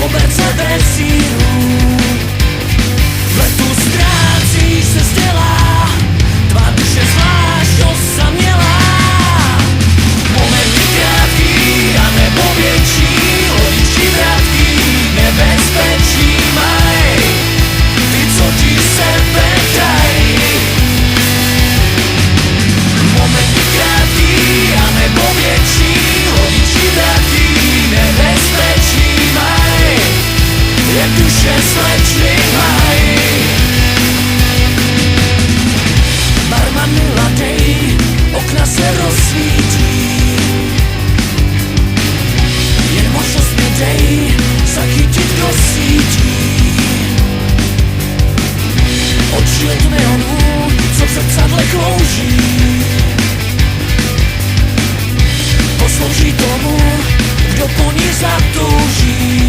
koberce bez síru. V letu ztrácíš se z těla, tvá duše zvlášť osamělá. Momenty krátký a nebo větší, hodičky vratký, nebezpečí maj, ty co ti sebe dají. Momenty krátký a nebo větší, hodičky vratký, nebezpečí maj, jak duše slečny mají. Barman mi ladej, okna se rozsvítí, jen možnost mi dej, zachytit do sítí. Oči od neonů, co v zrcadle klouží, poslouží tomu, kdo po ní zatouží.